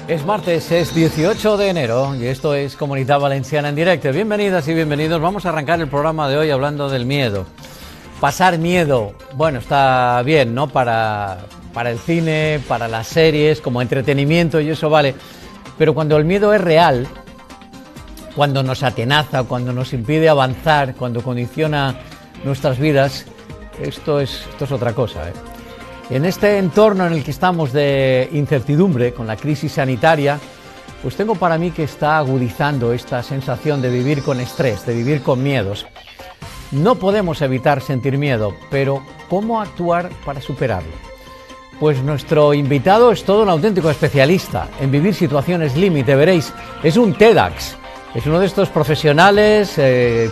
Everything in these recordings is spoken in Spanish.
Es martes, es 18 de enero y esto es Comunitat Valenciana en directo. Bienvenidas y bienvenidos. Vamos a arrancar el programa de hoy hablando del miedo. Pasar miedo, bueno, está bien, ¿no? Para el cine, para las series, como entretenimiento y eso vale. Pero cuando el miedo es real, cuando nos atenaza, cuando nos impide avanzar, cuando condiciona nuestras vidas, esto es otra cosa, ¿eh? En este entorno en el que estamos de incertidumbre, con la crisis sanitaria, pues tengo para mí que está agudizando esta sensación de vivir con estrés, de vivir con miedos. No podemos evitar sentir miedo, pero ¿cómo actuar para superarlo? Pues nuestro invitado es todo un auténtico especialista en vivir situaciones límite, veréis, es un TEDx, es uno de estos profesionales,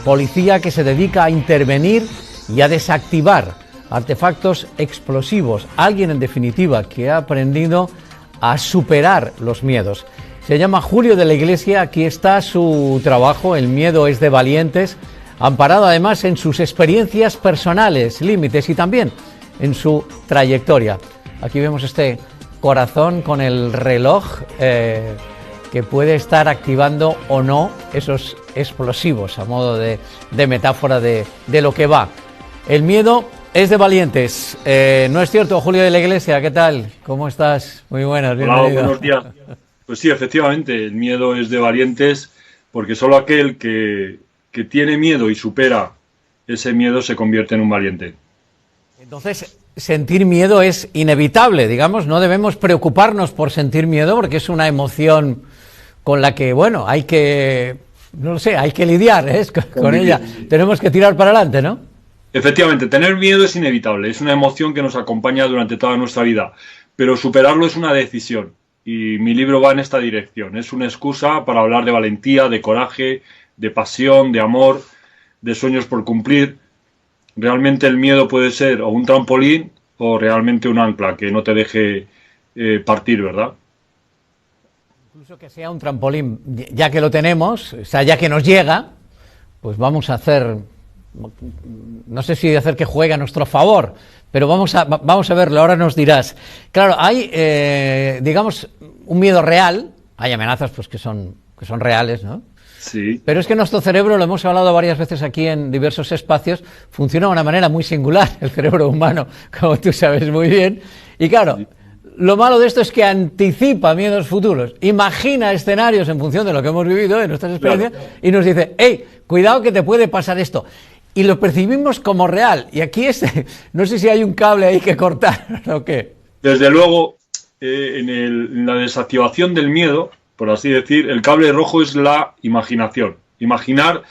policía que se dedica a intervenir y a desactivar artefactos explosivos, alguien en definitiva que ha aprendido a superar los miedos. Se llama Julio de la Iglesia, aquí está su trabajo, El miedo es de valientes, amparado además en sus experiencias personales, límites y también en su trayectoria. Aquí vemos este corazón con el reloj que puede estar activando o no esos explosivos, a modo de metáfora de lo que va. El miedo es de valientes. ¿No es cierto, Julio de la Iglesia? ¿Qué tal? ¿Cómo estás? Muy buenas, bienvenido. Hola, buenos días. Pues sí, efectivamente, el miedo es de valientes porque solo aquel que tiene miedo y supera ese miedo se convierte en un valiente. Entonces, sentir miedo es inevitable, digamos, no debemos preocuparnos por sentir miedo porque es una emoción con la que, bueno, hay que, no lo sé, hay que lidiar, ¿eh? con ella. Tenemos que tirar para adelante, ¿no? Efectivamente, tener miedo es inevitable, es una emoción que nos acompaña durante toda nuestra vida, pero superarlo es una decisión y mi libro va en esta dirección. Es una excusa para hablar de valentía, de coraje, de pasión, de amor, de sueños por cumplir. Realmente el miedo puede ser o un trampolín o realmente un ancla que no te deje partir, ¿verdad? Incluso que sea un trampolín, ya que lo tenemos, o sea, ya que nos llega, pues vamos a hacer, no sé si hacer que juegue a nuestro favor, pero vamos a verlo, ahora nos dirás. Claro, hay, digamos, un miedo real, hay amenazas pues que son reales, ¿no? Sí. Pero es que nuestro cerebro, lo hemos hablado varias veces aquí en diversos espacios, funciona de una manera muy singular, el cerebro humano, como tú sabes muy bien, y claro, sí. Lo malo de esto es que anticipa miedos futuros, imagina escenarios en función de lo que hemos vivido, de nuestras experiencias, claro. Y nos dice, hey, cuidado que te puede pasar esto. Y lo percibimos como real. Y aquí no sé si hay un cable ahí que cortar o qué. Desde luego, en la desactivación del miedo, por así decir, el cable rojo es la imaginación. Imaginar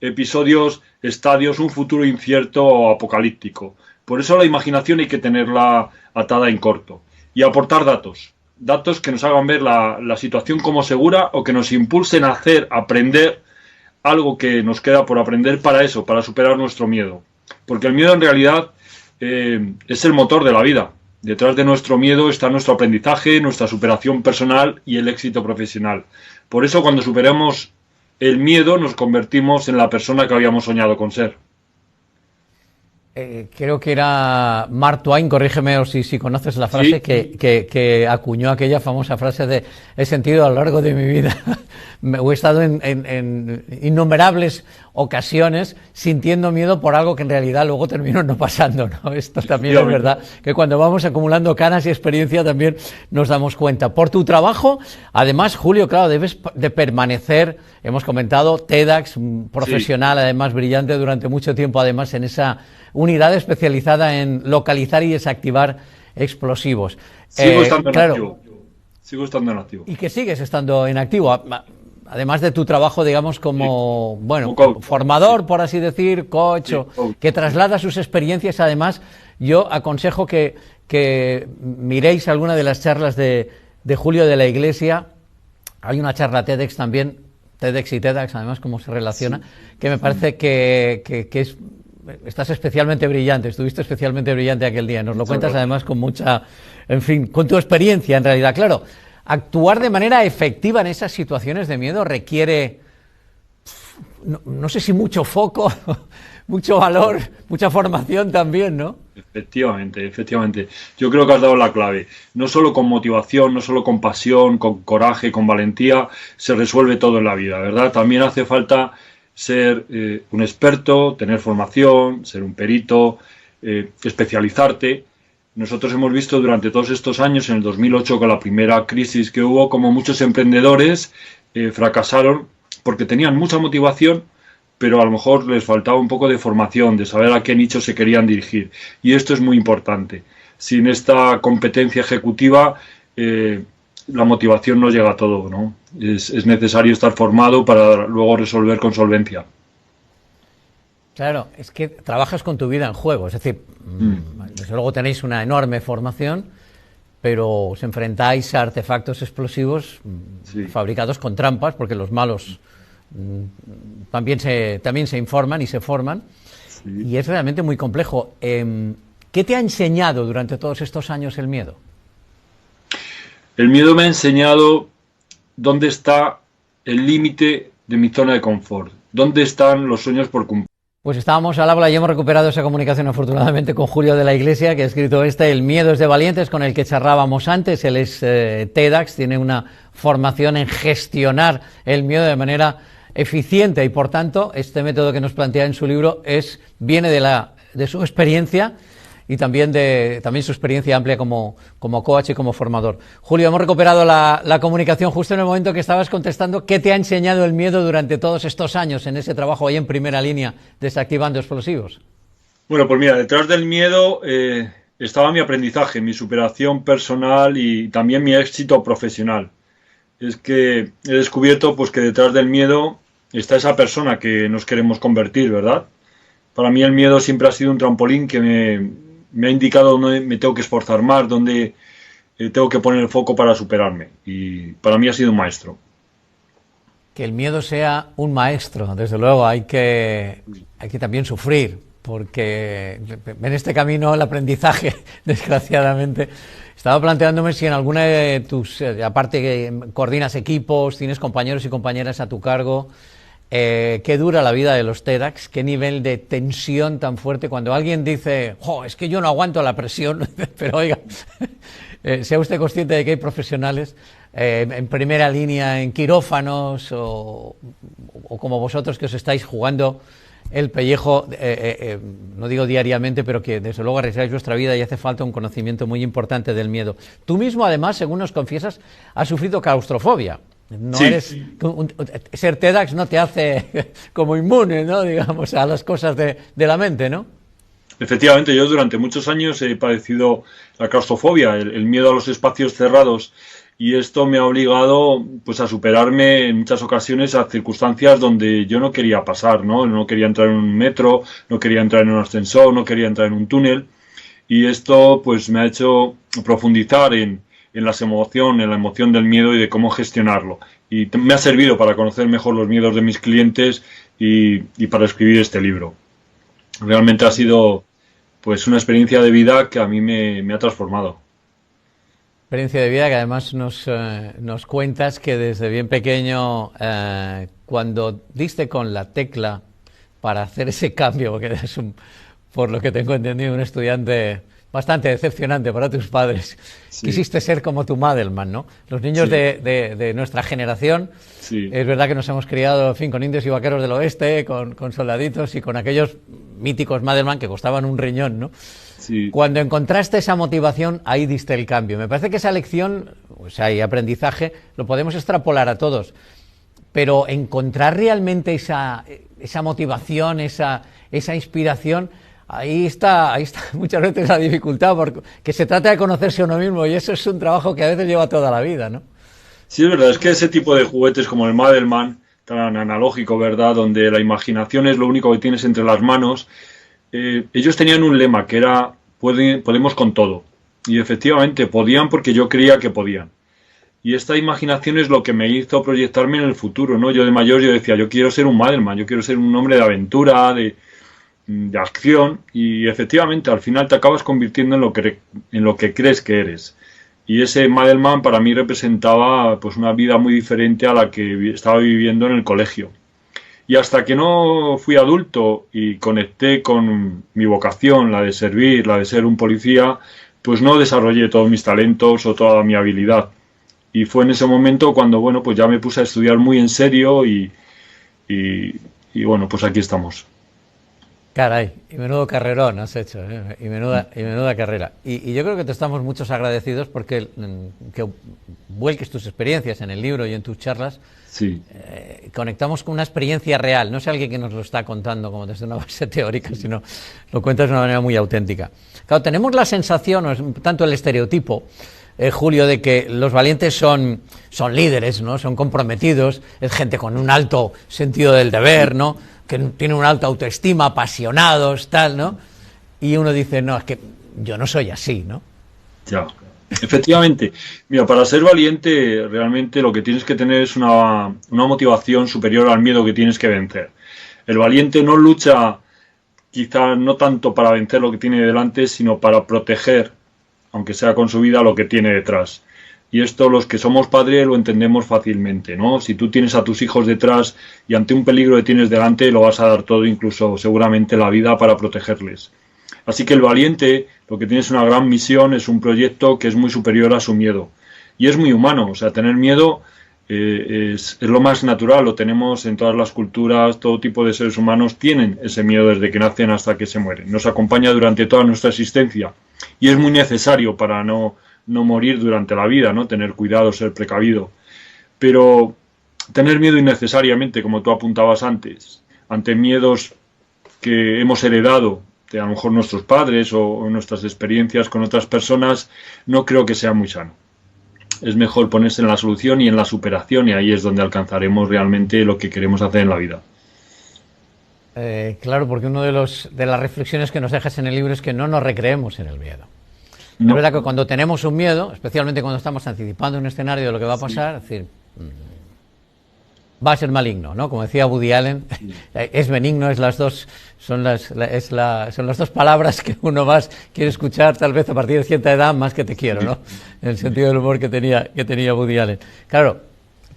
episodios, estadios, un futuro incierto o apocalíptico. Por eso la imaginación hay que tenerla atada en corto. Y aportar datos que nos hagan ver la situación como segura o que nos impulsen a aprender algo que nos queda por aprender para eso, para superar nuestro miedo. Porque el miedo en realidad es el motor de la vida. Detrás de nuestro miedo está nuestro aprendizaje, nuestra superación personal y el éxito profesional. Por eso cuando superamos el miedo nos convertimos en la persona que habíamos soñado con ser. Creo que era Mark Twain, corrígeme o si conoces la frase, sí. que acuñó aquella famosa frase de he sentido a lo largo de mi vida, he estado en innumerables ocasiones sintiendo miedo por algo que en realidad luego terminó no pasando, ¿no? Esto también es verdad, que cuando vamos acumulando canas y experiencia también nos damos cuenta. Por tu trabajo, además, Julio, claro, debes de permanecer, hemos comentado, TEDx, profesional, sí. Además brillante durante mucho tiempo, además en esa unidad especializada en localizar y desactivar explosivos. Sigo estando en activo. Sigo estando en activo. ¿Y que sigues estando en activo? Además de tu trabajo, digamos, como, sí. Bueno, coach, formador, sí. Sí. Por así decir, coach, sí, que traslada sus experiencias. Además, yo aconsejo que miréis alguna de las charlas de Julio de la Iglesia. Hay una charla TEDx también, TEDx y TEDx, además, cómo se relaciona, sí. Que me parece que es... Estás especialmente brillante, estuviste especialmente brillante aquel día. Nos lo cuentas además con mucha, en fin, con tu experiencia en realidad. Claro, actuar de manera efectiva en esas situaciones de miedo requiere, no sé si mucho foco, mucho valor, mucha formación también, ¿no? Efectivamente, efectivamente. Yo creo que has dado la clave. No solo con motivación, no solo con pasión, con coraje, con valentía, se resuelve todo en la vida, ¿verdad? También hace falta ser un experto, tener formación, ser un perito, especializarte. Nosotros hemos visto durante todos estos años, en el 2008, con la primera crisis que hubo, como muchos emprendedores fracasaron porque tenían mucha motivación, pero a lo mejor les faltaba un poco de formación, de saber a qué nicho se querían dirigir. Y esto es muy importante. Sin esta competencia ejecutiva, la motivación no llega a todo, ¿no? Es necesario estar formado para luego resolver con solvencia. Claro, es que trabajas con tu vida en juego, es decir, desde luego tenéis una enorme formación, pero os enfrentáis a artefactos explosivos Sí. fabricados con trampas, porque los malos también se informan y se forman, Sí. y es realmente muy complejo. ¿Qué te ha enseñado durante todos estos años el miedo? El miedo me ha enseñado dónde está el límite de mi zona de confort, dónde están los sueños por cumplir. Pues estábamos al habla y hemos recuperado esa comunicación afortunadamente con Julio de la Iglesia, que ha escrito El miedo es de valientes, con el que charlábamos antes. Él es TEDx, tiene una formación en gestionar el miedo de manera eficiente y, por tanto, este método que nos plantea en su libro viene de su experiencia y también su experiencia amplia como coach y como formador. Julio, hemos recuperado la comunicación justo en el momento que estabas contestando. ¿Qué te ha enseñado el miedo durante todos estos años en ese trabajo ahí en primera línea desactivando explosivos? Bueno, pues mira, detrás del miedo estaba mi aprendizaje, mi superación personal y también mi éxito profesional. Es que he descubierto pues que detrás del miedo está esa persona que nos queremos convertir, ¿verdad? Para mí el miedo siempre ha sido un trampolín que me ha indicado dónde me tengo que esforzar más, dónde tengo que poner el foco para superarme. Y para mí ha sido un maestro. Que el miedo sea un maestro, desde luego, hay que también sufrir, porque en este camino el aprendizaje, desgraciadamente, estaba planteándome si en alguna de tus, aparte que coordinas equipos, tienes compañeros y compañeras a tu cargo, qué dura la vida de los TEDx, qué nivel de tensión tan fuerte cuando alguien dice, es que yo no aguanto la presión, pero oiga, sea usted consciente de que hay profesionales en primera línea, en quirófanos o como vosotros que os estáis jugando el pellejo, no digo diariamente, pero que desde luego arriesgáis vuestra vida y hace falta un conocimiento muy importante del miedo. Tú mismo, además, según nos confiesas, has sufrido claustrofobia. No Sí. eres ser TEDx no te hace como inmune, ¿no? Digamos, a las cosas de la mente, ¿no? Efectivamente, yo durante muchos años he padecido la claustrofobia, el miedo a los espacios cerrados, y esto me ha obligado pues a superarme en muchas ocasiones a circunstancias donde yo no quería pasar, ¿no? No quería entrar en un metro, no quería entrar en un ascensor, no quería entrar en un túnel, y esto pues me ha hecho profundizar en la emoción del miedo y de cómo gestionarlo. Y me ha servido para conocer mejor los miedos de mis clientes y para escribir este libro. Realmente ha sido pues una experiencia de vida que a mí me ha transformado. Experiencia de vida que además nos cuentas que desde bien pequeño, cuando diste con la tecla para hacer ese cambio, porque eres por lo que tengo entendido, un estudiante bastante decepcionante para tus padres. Sí. Quisiste ser como tu Madelman, ¿no? Los niños sí. de nuestra generación, sí. Es verdad que nos hemos criado, en fin, con indios y vaqueros del oeste, con soldaditos y con aquellos míticos Madelman que costaban un riñón, ¿no? Sí. Cuando encontraste esa motivación, ahí diste el cambio. Me parece que esa lección, o sea, y aprendizaje, lo podemos extrapolar a todos. Pero encontrar realmente esa motivación, esa inspiración, ahí está muchas veces la dificultad, porque se trata de conocerse a uno mismo y eso es un trabajo que a veces lleva toda la vida, ¿no? Sí, es verdad, es que ese tipo de juguetes como el Madelman, tan analógico, ¿verdad?, donde la imaginación es lo único que tienes entre las manos, ellos tenían un lema que era, podemos con todo. Y efectivamente podían porque yo creía que podían. Y esta imaginación es lo que me hizo proyectarme en el futuro, ¿no? Yo de mayor yo decía, yo quiero ser un Madelman, yo quiero ser un hombre de aventura, de acción, y efectivamente al final te acabas convirtiendo en lo que crees que eres. Y ese Madelman para mí representaba pues una vida muy diferente a la que estaba viviendo en el colegio. Y hasta que no fui adulto y conecté con mi vocación, la de servir, la de ser un policía, pues no desarrollé todos mis talentos o toda mi habilidad. Y fue en ese momento cuando, bueno, pues ya me puse a estudiar muy en serio y bueno, pues aquí estamos. Caray, y menudo carrerón has hecho, ¿eh? Y menuda carrera. Y yo creo que te estamos muchos agradecidos porque que vuelques tus experiencias en el libro y en tus charlas. Sí. Conectamos con una experiencia real, no es alguien que nos lo está contando como desde una base teórica, sino lo cuentas de una manera muy auténtica. Claro, tenemos la sensación, o es tanto el estereotipo, Julio, de que los valientes son líderes, ¿no? Son comprometidos, es gente con un alto sentido del deber, ¿no? Que tienen una alta autoestima, apasionados, tal, ¿no? Y uno dice, no, es que yo no soy así, ¿no? Ya. Efectivamente, mira, para ser valiente realmente lo que tienes que tener es una motivación superior al miedo que tienes que vencer. El valiente no lucha quizá no tanto para vencer lo que tiene delante, sino para proteger, aunque sea con su vida, lo que tiene detrás. Y esto los que somos padres lo entendemos fácilmente, ¿no? Si tú tienes a tus hijos detrás y ante un peligro que tienes delante, lo vas a dar todo, incluso seguramente la vida, para protegerles. Así que el valiente, lo que tiene es una gran misión, es un proyecto que es muy superior a su miedo. Y es muy humano, o sea, tener miedo es lo más natural, lo tenemos en todas las culturas, todo tipo de seres humanos tienen ese miedo desde que nacen hasta que se mueren. Nos acompaña durante toda nuestra existencia y es muy necesario para no morir durante la vida, ¿no? Tener cuidado, ser precavido. Pero tener miedo innecesariamente, como tú apuntabas antes, ante miedos que hemos heredado de a lo mejor nuestros padres o nuestras experiencias con otras personas, no creo que sea muy sano. Es mejor ponerse en la solución y en la superación, y ahí es donde alcanzaremos realmente lo que queremos hacer en la vida. Claro, porque una de las reflexiones que nos dejas en el libro es que no nos recreemos en el miedo. No. Es verdad que cuando tenemos un miedo, especialmente cuando estamos anticipando un escenario de lo que va a pasar, es decir, va a ser maligno, ¿no? Como decía Woody Allen, es benigno, es las dos, son las dos palabras que uno más quiere escuchar, tal vez a partir de cierta edad, más que te quiero, ¿no? En el sentido del humor que tenía Woody Allen. Claro,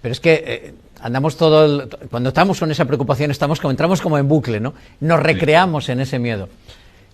pero es que andamos cuando estamos con esa preocupación, entramos como en bucle, ¿no? Nos recreamos en ese miedo.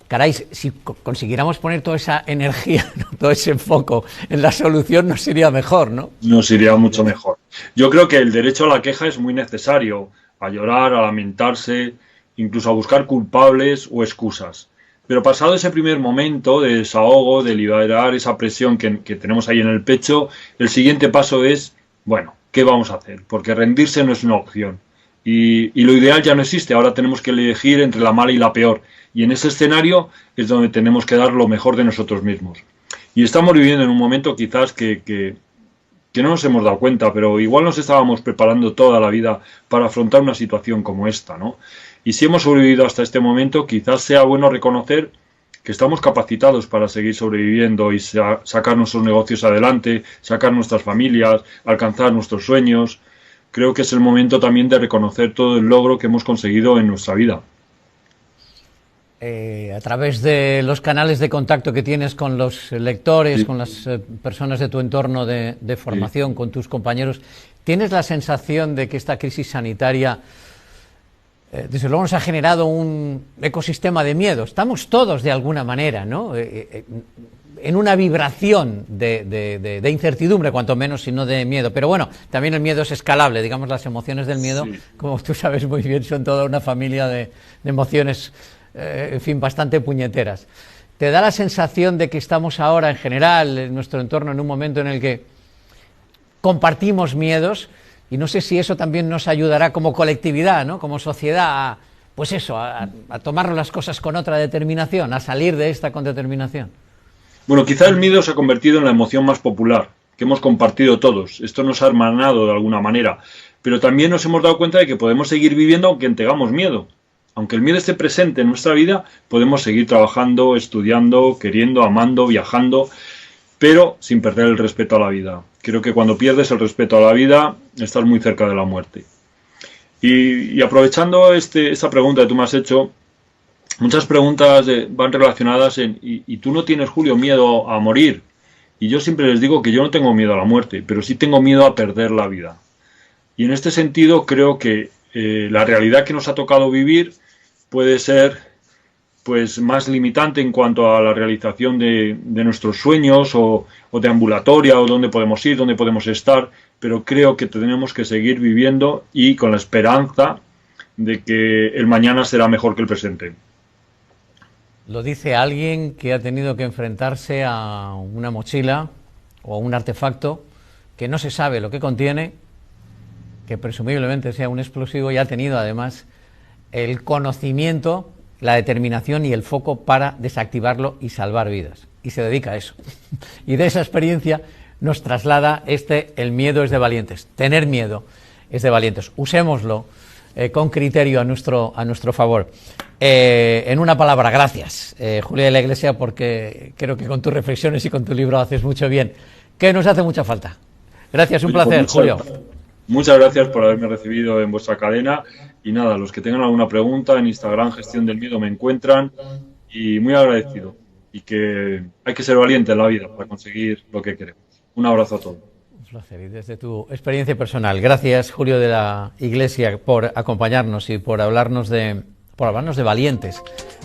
Caray, si consiguiéramos poner toda esa energía, ¿no? Todo ese foco en la solución, nos iría mejor, ¿no? Nos iría mucho mejor. Yo creo que el derecho a la queja es muy necesario, a llorar, a lamentarse, incluso a buscar culpables o excusas. Pero pasado ese primer momento de desahogo, de liberar esa presión que tenemos ahí en el pecho, el siguiente paso es, bueno, ¿qué vamos a hacer? Porque rendirse no es una opción. Y lo ideal ya no existe, ahora tenemos que elegir entre la mala y la peor. Y en ese escenario es donde tenemos que dar lo mejor de nosotros mismos. Y estamos viviendo en un momento quizás que no nos hemos dado cuenta, pero igual nos estábamos preparando toda la vida para afrontar una situación como esta, ¿no? Y si hemos sobrevivido hasta este momento, quizás sea bueno reconocer que estamos capacitados para seguir sobreviviendo y sacar nuestros negocios adelante, sacar nuestras familias, alcanzar nuestros sueños. Creo que es el momento también de reconocer todo el logro que hemos conseguido en nuestra vida. A través de los canales de contacto que tienes con los lectores, con las personas de tu entorno de formación, con tus compañeros, ¿tienes la sensación de que esta crisis sanitaria, desde luego, nos ha generado un ecosistema de miedo? Estamos todos, de alguna manera, ¿no? En una vibración de incertidumbre, cuanto menos, si no de miedo. Pero bueno, también el miedo es escalable. Digamos, las emociones del miedo, como tú sabes muy bien, son toda una familia de emociones, en fin, bastante puñeteras. ¿Te da la sensación de que estamos ahora, en general, en nuestro entorno, en un momento en el que compartimos miedos? Y no sé si eso también nos ayudará como colectividad, ¿no? Como sociedad, a tomar las cosas con otra determinación, a salir de esta con determinación. Bueno, quizá el miedo se ha convertido en la emoción más popular, que hemos compartido todos. Esto nos ha hermanado de alguna manera. Pero también nos hemos dado cuenta de que podemos seguir viviendo aunque tengamos miedo. Aunque el miedo esté presente en nuestra vida, podemos seguir trabajando, estudiando, queriendo, amando, viajando, pero sin perder el respeto a la vida. Creo que cuando pierdes el respeto a la vida, estás muy cerca de la muerte. Y aprovechando esta pregunta que tú me has hecho, muchas preguntas van relacionadas ¿y tú no tienes, Julio, miedo a morir? Y yo siempre les digo que yo no tengo miedo a la muerte, pero sí tengo miedo a perder la vida. Y en este sentido creo que la realidad que nos ha tocado vivir puede ser pues más limitante en cuanto a la realización de nuestros sueños o de ambulatoria o dónde podemos ir, dónde podemos estar, pero creo que tenemos que seguir viviendo y con la esperanza de que el mañana será mejor que el presente. Lo dice alguien que ha tenido que enfrentarse a una mochila o a un artefacto que no se sabe lo que contiene, que presumiblemente sea un explosivo, y ha tenido además el conocimiento, la determinación y el foco para desactivarlo y salvar vidas. Y se dedica a eso. Y de esa experiencia nos traslada el miedo es de valientes. Tener miedo es de valientes. Usémoslo con criterio a nuestro favor. En una palabra, gracias, Julio de la Iglesia, porque creo que con tus reflexiones y con tu libro haces mucho bien, que nos hace mucha falta. Gracias, un placer, Julio. Muchas gracias por haberme recibido en vuestra cadena. Y nada, los que tengan alguna pregunta en Instagram, Gestión del Miedo, me encuentran. Y muy agradecido. Y que hay que ser valiente en la vida para conseguir lo que queremos. Un abrazo a todos. Un placer. Y desde tu experiencia personal, gracias, Julio de la Iglesia, por acompañarnos y por hablarnos de valientes.